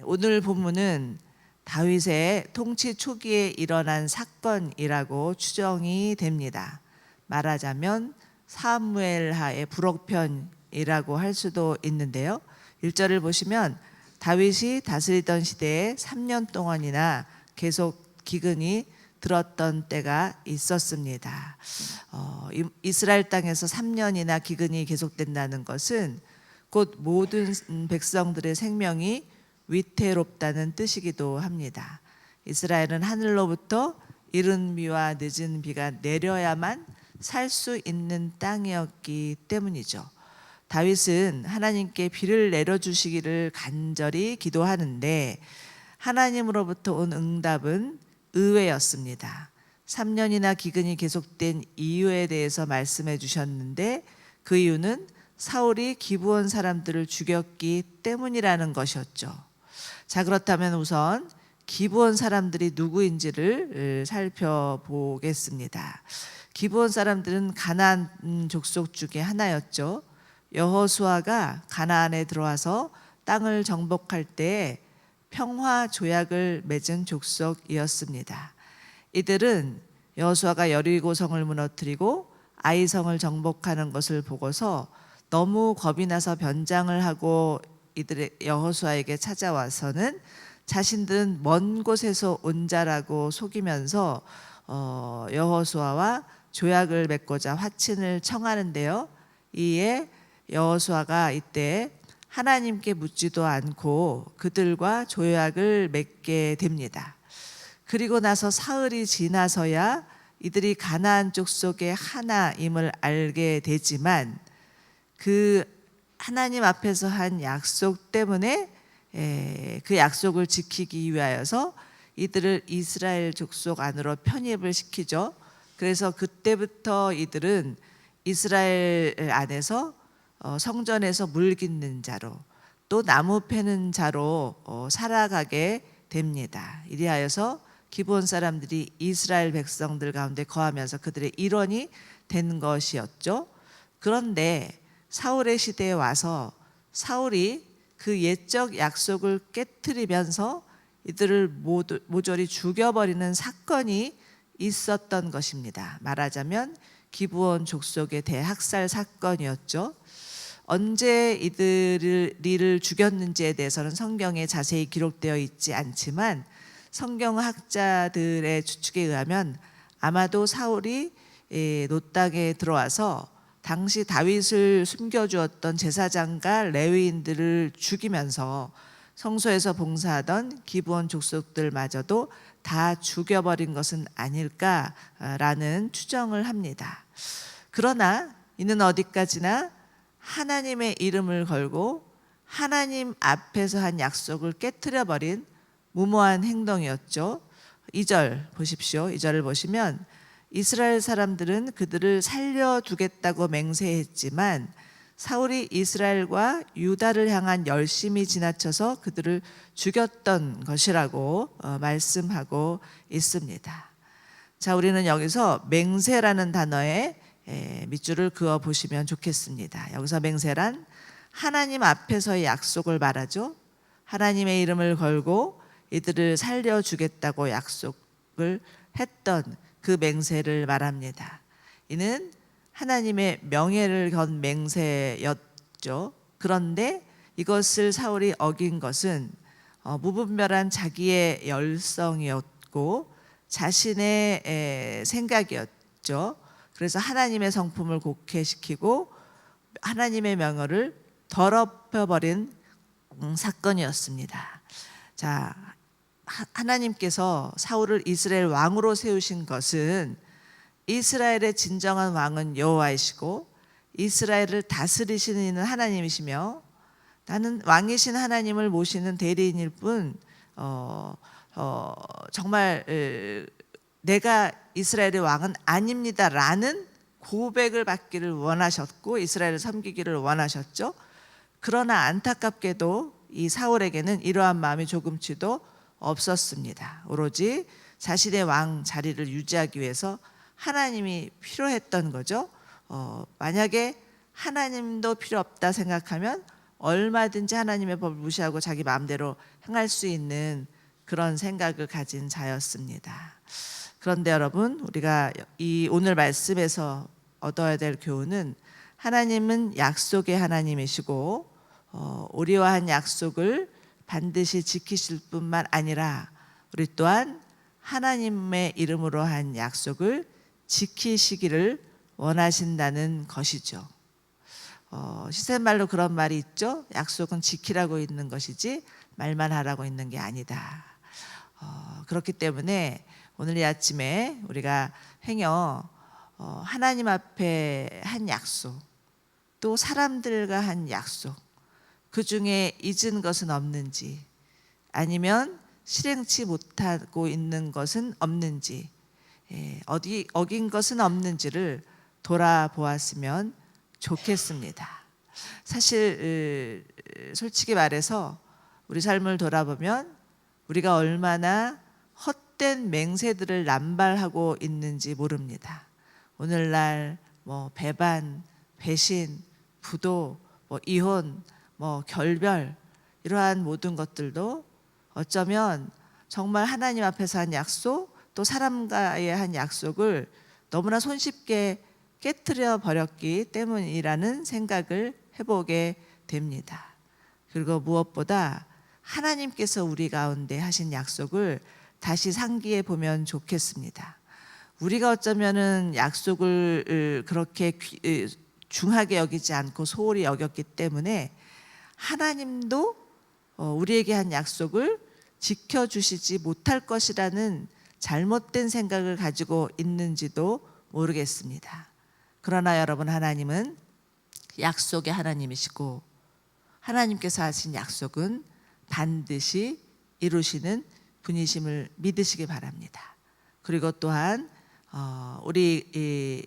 오늘 본문은 다윗의 통치 초기에 일어난 사건이라고 추정이 됩니다. 말하자면 사무엘하의 부록편이라고 할 수도 있는데요. 1절을 보시면 다윗이 다스리던 시대에 3년 동안이나 계속 기근이 들었던 때가 있었습니다. 이스라엘 땅에서 3년이나 기근이 계속된다는 것은 곧 모든 백성들의 생명이 위태롭다는 뜻이기도 합니다. 이스라엘은 하늘로부터 이른 비와 늦은 비가 내려야만 살 수 있는 땅이었기 때문이죠. 다윗은 하나님께 비를 내려주시기를 간절히 기도하는데 하나님으로부터 온 응답은 의외였습니다. 3년이나 기근이 계속된 이유에 대해서 말씀해 주셨는데 그 이유는 사울이 기브온 사람들을 죽였기 때문이라는 것이었죠. 자, 그렇다면 우선 기브온 사람들이 누구인지를 살펴보겠습니다. 기브온 사람들은 가나안 족속 중에 하나였죠. 여호수아가 가나안에 들어와서 땅을 정복할 때 평화 조약을 맺은 족속이었습니다. 이들은 여호수아가 여리고성을 무너뜨리고 아이성을 정복하는 것을 보고서 너무 겁이 나서 변장을 하고 이들의 여호수아에게 찾아와서는 자신들은 먼 곳에서 온 자라고 속이면서 여호수아와 조약을 맺고자 화친을 청하는데요. 이에 여호수아가 이때 하나님께 묻지도 않고 그들과 조약을 맺게 됩니다. 그리고 나서 사흘이 지나서야 이들이 가나안 족속의 하나임을 알게 되지만 그 하나님 앞에서 한 약속 때문에 그 약속을 지키기 위하여서 이들을 이스라엘 족속 안으로 편입을 시키죠. 그래서 그때부터 이들은 이스라엘 안에서 성전에서 물 깃는 자로 또 나무 패는 자로 살아가게 됩니다. 이리하여서 기브온 사람들이 이스라엘 백성들 가운데 거하면서 그들의 일원이 된 것이었죠. 그런데 사울의 시대에 와서 사울이 그 옛적 약속을 깨트리면서 이들을 모조리 죽여버리는 사건이 있었던 것입니다. 말하자면 기브온 족속의 대학살 사건이었죠. 언제 이들을 죽였는지에 대해서는 성경에 자세히 기록되어 있지 않지만 성경학자들의 추측에 의하면 아마도 사울이 노땅에 들어와서 당시 다윗을 숨겨주었던 제사장과 레위인들을 죽이면서 성소에서 봉사하던 기브온 족속들마저도 다 죽여버린 것은 아닐까라는 추정을 합니다. 그러나 이는 어디까지나 하나님의 이름을 걸고 하나님 앞에서 한 약속을 깨트려버린 무모한 행동이었죠. 2절 보십시오. 2절을 보시면 이스라엘 사람들은 그들을 살려두겠다고 맹세했지만 사울이 이스라엘과 유다를 향한 열심이 지나쳐서 그들을 죽였던 것이라고 말씀하고 있습니다. 자, 우리는 여기서 맹세라는 단어에 밑줄을 그어 보시면 좋겠습니다. 여기서 맹세란 하나님 앞에서의 약속을 말하죠. 하나님의 이름을 걸고 이들을 살려주겠다고 약속을 했던 그 맹세를 말합니다. 이는 하나님의 명예를 건 맹세였죠. 그런데 이것을 사울이 어긴 것은 무분별한 자기의 열성이었고 자신의 생각이었죠. 그래서 하나님의 성품을 곡해시키고 하나님의 명예를 더럽혀버린 사건이었습니다. 자, 하나님께서 사울을 이스라엘 왕으로 세우신 것은 이스라엘의 진정한 왕은 여호와이시고 이스라엘을 다스리시는 이는 하나님이시며 나는 왕이신 하나님을 모시는 대리인일 뿐 정말 내가 이스라엘의 왕은 아닙니다라는 고백을 받기를 원하셨고 이스라엘을 섬기기를 원하셨죠. 그러나 안타깝게도 이 사울에게는 이러한 마음이 조금치도 없었습니다. 오로지 자신의 왕 자리를 유지하기 위해서 하나님이 필요했던 거죠. 만약에 하나님도 필요 없다 생각하면 얼마든지 하나님의 법을 무시하고 자기 마음대로 행할 수 있는 그런 생각을 가진 자였습니다. 그런데 여러분, 우리가 이 오늘 말씀에서 얻어야 될 교훈은 하나님은 약속의 하나님이시고 우리와 한 약속을 반드시 지키실 뿐만 아니라 우리 또한 하나님의 이름으로 한 약속을 지키시기를 원하신다는 것이죠. 시샘말로 그런 말이 있죠. 약속은 지키라고 있는 것이지 말만 하라고 있는 게 아니다. 그렇기 때문에 오늘 이 아침에 우리가 행여 하나님 앞에 한 약속, 또 사람들과 한 약속, 그 중에 잊은 것은 없는지, 아니면 실행치 못하고 있는 것은 없는지, 어디 어긴 것은 없는지를 돌아보았으면 좋겠습니다. 사실 솔직히 말해서 우리 삶을 돌아보면 우리가 얼마나 헛된 맹세들을 남발하고 있는지 모릅니다. 오늘날 배반, 배신, 부도, 이혼, 결별, 이러한 모든 것들도 어쩌면 정말 하나님 앞에서 한 약속, 또 사람과의 한 약속을 너무나 손쉽게 깨트려 버렸기 때문이라는 생각을 해보게 됩니다. 그리고 무엇보다 하나님께서 우리 가운데 하신 약속을 다시 상기해 보면 좋겠습니다. 우리가 어쩌면은 약속을 그렇게 중하게 여기지 않고 소홀히 여겼기 때문에 하나님도 우리에게 한 약속을 지켜주시지 못할 것이라는 잘못된 생각을 가지고 있는지도 모르겠습니다. 그러나 여러분, 하나님은 약속의 하나님이시고 하나님께서 하신 약속은 반드시 이루시는 분이심을 믿으시기 바랍니다. 그리고 또한 우리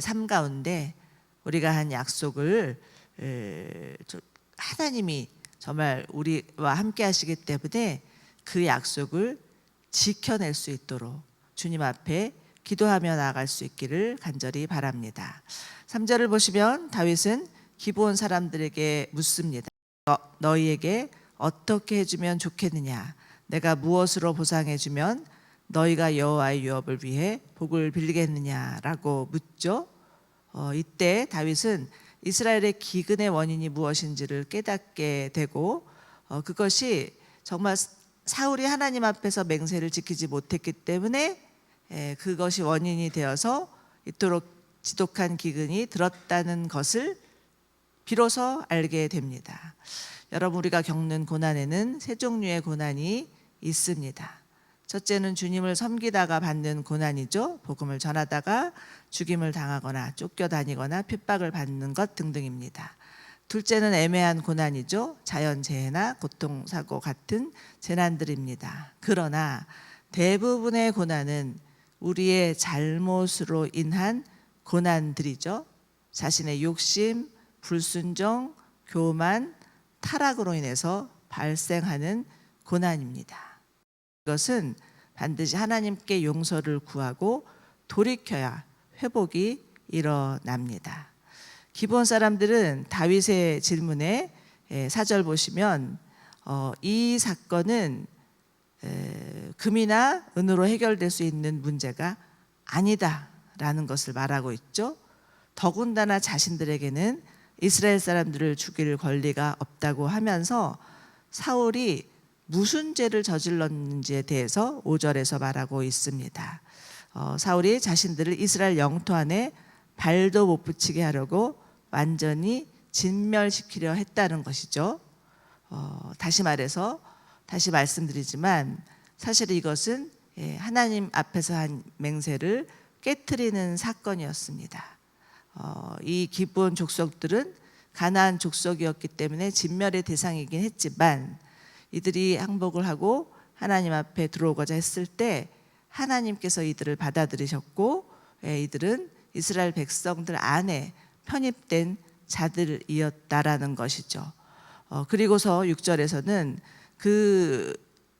삶 가운데 우리가 한 약속을 하나님이 정말 우리와 함께 하시기 때문에 그 약속을 지켜낼 수 있도록 주님 앞에 기도하며 나아갈 수 있기를 간절히 바랍니다. 3절을 보시면 다윗은 기브온 사람들에게 묻습니다. 너희에게 어떻게 해주면 좋겠느냐? 내가 무엇으로 보상해주면 너희가 여호와의 유업을 위해 복을 빌리겠느냐라고 묻죠. 이때 다윗은 이스라엘의 기근의 원인이 무엇인지를 깨닫게 되고 그것이 정말 사울이 하나님 앞에서 맹세를 지키지 못했기 때문에 그것이 원인이 되어서 이토록 지독한 기근이 들었다는 것을 비로소 알게 됩니다. 여러분, 우리가 겪는 고난에는 세 종류의 고난이 있습니다. 첫째는 주님을 섬기다가 받는 고난이죠. 복음을 전하다가 죽임을 당하거나 쫓겨다니거나 핍박을 받는 것 등등입니다. 둘째는 애매한 고난이죠. 자연재해나 교통사고 같은 재난들입니다. 그러나 대부분의 고난은 우리의 잘못으로 인한 고난들이죠. 자신의 욕심, 불순종, 교만, 타락으로 인해서 발생하는 고난입니다. 이것은 반드시 하나님께 용서를 구하고 돌이켜야 회복이 일어납니다. 기브온 사람들은 다윗의 질문에 4절 보시면 이 사건은 금이나 은으로 해결될 수 있는 문제가 아니다라는 것을 말하고 있죠. 더군다나 자신들에게는 이스라엘 사람들을 죽일 권리가 없다고 하면서 사울이 무슨 죄를 저질렀는지에 대해서 5절에서 말하고 있습니다. 사울이 자신들을 이스라엘 영토 안에 발도 못 붙이게 하려고 완전히 진멸시키려 했다는 것이죠. 다시 말씀드리지만 사실 이것은 하나님 앞에서 한 맹세를 깨트리는 사건이었습니다. 이 기브온 족속들은 가나안 족속이었기 때문에 진멸의 대상이긴 했지만 이들이 항복을 하고 하나님 앞에 들어오고자 했을 때 하나님께서 이들을 받아들이셨고 이들은 이스라엘 백성들 안에 편입된 자들이었다라는 것이죠. 그리고서 6절에서는 그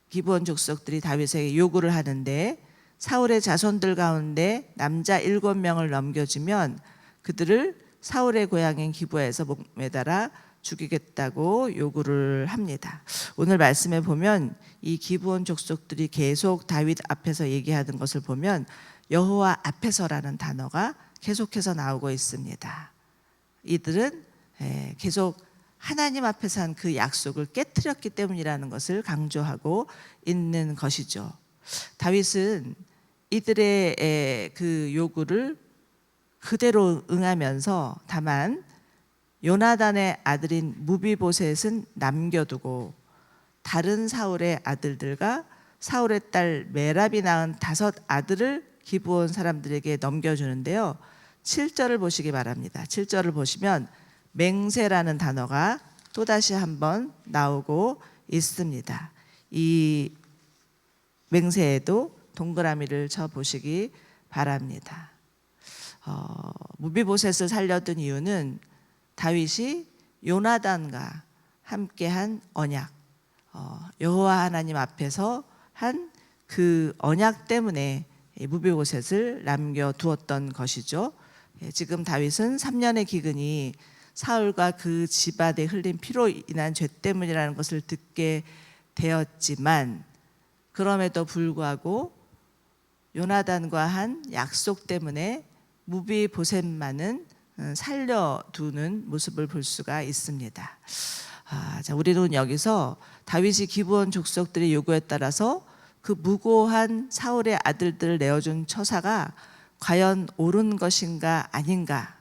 기브온 족속들이 다윗에게 요구를 하는데 사울의 자손들 가운데 남자 7명을 넘겨주면 그들을 사울의 고향인 기브아에서 목매달아 죽이겠다고 요구를 합니다. 오늘 말씀에 보면 이 기브온 족속들이 계속 다윗 앞에서 얘기하는 것을 보면 여호와 앞에서라는 단어가 계속해서 나오고 있습니다. 이들은 계속 하나님 앞에서 한 그 약속을 깨트렸기 때문이라는 것을 강조하고 있는 것이죠. 다윗은 이들의 그 요구를 그대로 응하면서 다만 요나단의 아들인 무비보셋은 남겨두고 다른 사울의 아들들과 사울의 딸 메랍이 낳은 5 아들을 기브온 사람들에게 넘겨주는데요. 7절을 보시기 바랍니다. 7절을 보시면 맹세라는 단어가 또다시 한번 나오고 있습니다. 이 맹세에도 동그라미를 쳐 보시기 바랍니다. 무비보셋을 살려둔 이유는 다윗이 요나단과 함께한 언약, 여호와 하나님 앞에서 한 그 언약 때문에 무비보셋을 남겨두었던 것이죠. 지금 다윗은 3년의 기근이 사울과 그 집안에 흘린 피로 인한 죄 때문이라는 것을 듣게 되었지만 그럼에도 불구하고 요나단과 한 약속 때문에 무비보셋만은 살려두는 모습을 볼 수가 있습니다. 자, 우리는 여기서 다윗이 기브온 족속들의 요구에 따라서 그 무고한 사울의 아들들을 내어준 처사가 과연 옳은 것인가 아닌가,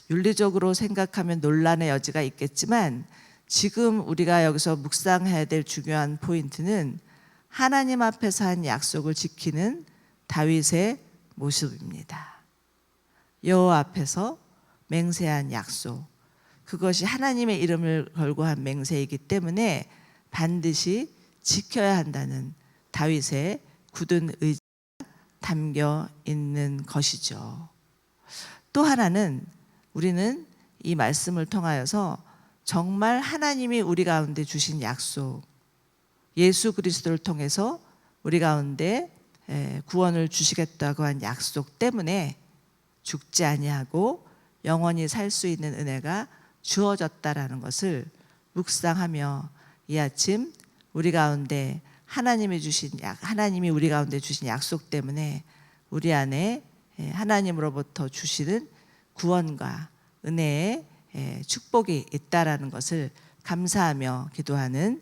윤리적으로 생각하면 논란의 여지가 있겠지만 지금 우리가 여기서 묵상해야 될 중요한 포인트는 하나님 앞에서 한 약속을 지키는 다윗의 모습입니다. 여호와 앞에서 맹세한 약속, 그것이 하나님의 이름을 걸고 한 맹세이기 때문에 반드시 지켜야 한다는 다윗의 굳은 의지가 담겨 있는 것이죠. 또 하나는 우리는 이 말씀을 통하여서 정말 하나님이 우리 가운데 주신 약속, 예수 그리스도를 통해서 우리 가운데 구원을 주시겠다고 한 약속 때문에 죽지 아니하고 영원히 살 수 있는 은혜가 주어졌다라는 것을 묵상하며 이 아침 우리 가운데 하나님이 우리 가운데 주신 약속 때문에 우리 안에 하나님으로부터 주시는 구원과 은혜의 축복이 있다라는 것을 감사하며 기도하는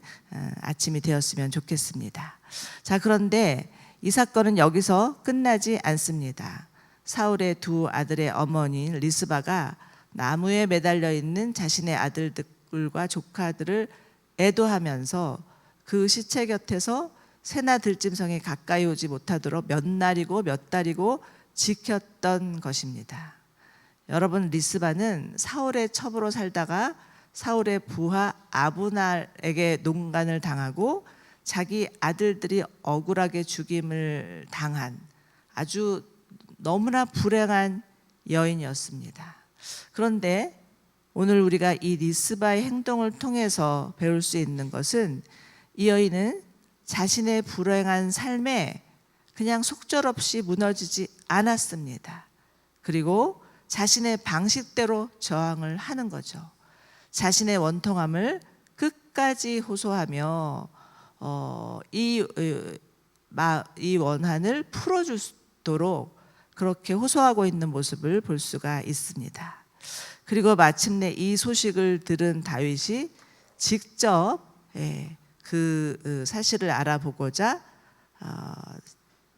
아침이 되었으면 좋겠습니다. 자, 그런데 이 사건은 여기서 끝나지 않습니다. 사울의 2 아들의 어머니인 리스바가 나무에 매달려 있는 자신의 아들들과 조카들을 애도하면서 그 시체 곁에서 새나 들짐승이 가까이 오지 못하도록 몇 날이고 몇 달이고 지켰던 것입니다. 여러분, 리스바는 사울의 첩으로 살다가 사울의 부하 아브날에게 농간을 당하고 자기 아들들이 억울하게 죽임을 당한 아주 너무나 불행한 여인이었습니다. 그런데 오늘 우리가 이 리스바의 행동을 통해서 배울 수 있는 것은 이 여인은 자신의 불행한 삶에 그냥 속절없이 무너지지 않았습니다. 그리고 자신의 방식대로 저항을 하는 거죠. 자신의 원통함을 끝까지 호소하며 이 원한을 풀어주도록 그렇게 호소하고 있는 모습을 볼 수가 있습니다. 그리고 마침내 이 소식을 들은 다윗이 직접 그 사실을 알아보고자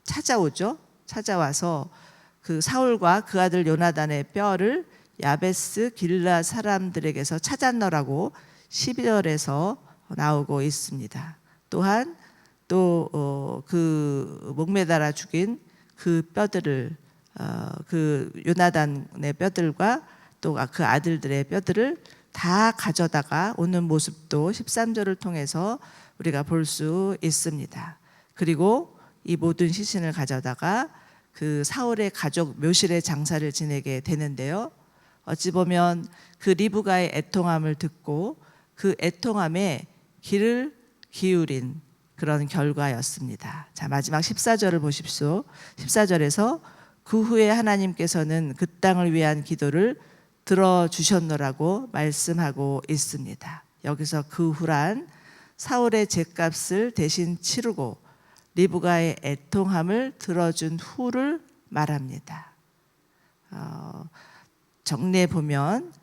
찾아오죠. 찾아와서 그 사울과 그 아들 요나단의 뼈를 야베스 길라 사람들에게서 찾았노라고 12절에서 나오고 있습니다. 또한 또 그 목매달아 죽인 그 뼈들을 그 요나단의 뼈들과 또 그 아들들의 뼈들을 다 가져다가 오는 모습도 13절을 통해서 우리가 볼 수 있습니다. 그리고 이 모든 시신을 가져다가 그 사울의 가족 묘실에 장사를 지내게 되는데요. 어찌 보면 그 리브가의 애통함을 듣고 그 애통함에 귀를 기울인 그런 결과였습니다. 자, 마지막 14절을 보십시오. 14절에서 그 후에 하나님께서는 그 땅을 위한 기도를 들어주셨노라고 말씀하고 있습니다. 여기서 그 후란 사울의 죗값을 대신 치르고 리브가의 애통함을 들어준 후를 말합니다. 정리해 보면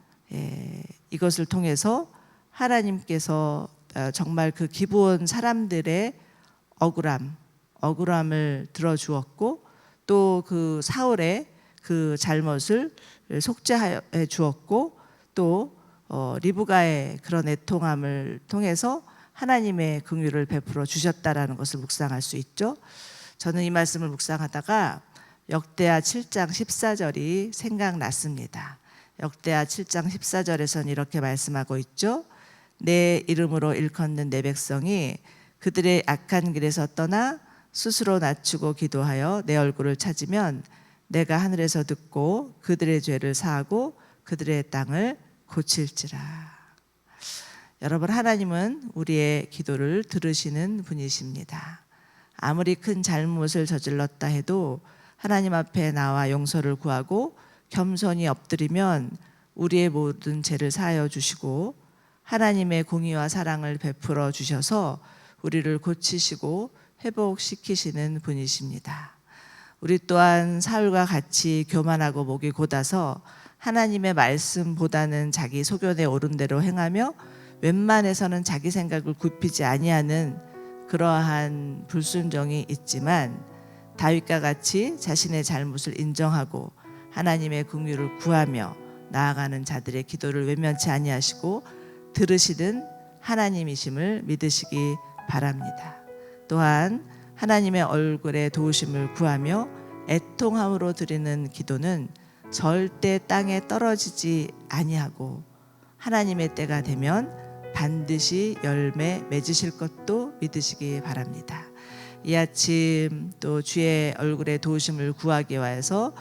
이것을 통해서 하나님께서 정말 그 기브온 사람들의 억울함을 들어주었고 또 그 사울의 그 잘못을 속죄해 주었고 또 리브가의 그런 애통함을 통해서 하나님의 긍휼을 베풀어 주셨다라는 것을 묵상할 수 있죠. 저는 이 말씀을 묵상하다가 역대하 7장 14절이 생각났습니다. 역대하 7장 14절에서는 이렇게 말씀하고 있죠. 내 이름으로 일컫는 내 백성이 그들의 악한 길에서 떠나 스스로 낮추고 기도하여 내 얼굴을 찾으면 내가 하늘에서 듣고 그들의 죄를 사하고 그들의 땅을 고칠지라. 여러분, 하나님은 우리의 기도를 들으시는 분이십니다. 아무리 큰 잘못을 저질렀다 해도 하나님 앞에 나와 용서를 구하고 겸손히 엎드리면 우리의 모든 죄를 사하여 주시고 하나님의 공의와 사랑을 베풀어 주셔서 우리를 고치시고 회복시키시는 분이십니다. 우리 또한 사울과 같이 교만하고 목이 곧아서 하나님의 말씀보다는 자기 소견에 오른 대로 행하며 웬만해서는 자기 생각을 굽히지 아니하는 그러한 불순종이 있지만 다윗과 같이 자신의 잘못을 인정하고 하나님의 긍휼을 구하며 나아가는 자들의 기도를 외면치 아니하시고 들으시는 하나님이심을 믿으시기 바랍니다. 또한 하나님의 얼굴에 도우심을 구하며 애통함으로 드리는 기도는 절대 땅에 떨어지지 아니하고 하나님의 때가 되면 반드시 열매 맺으실 것도 믿으시기 바랍니다. 이 아침 또 주의 얼굴에 도우심을 구하기 위해서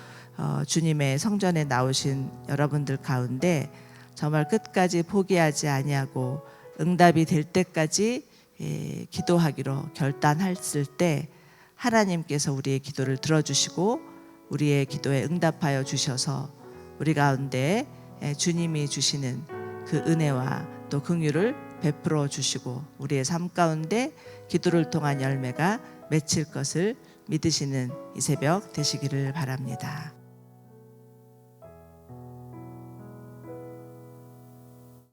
주님의 성전에 나오신 여러분들 가운데 정말 끝까지 포기하지 아니하고 응답이 될 때까지 기도하기로 결단했을 때 하나님께서 우리의 기도를 들어주시고 우리의 기도에 응답하여 주셔서 우리 가운데 주님이 주시는 그 은혜와 또 긍휼을 베풀어 주시고 우리의 삶 가운데 기도를 통한 열매가 맺힐 것을 믿으시는 이 새벽 되시기를 바랍니다.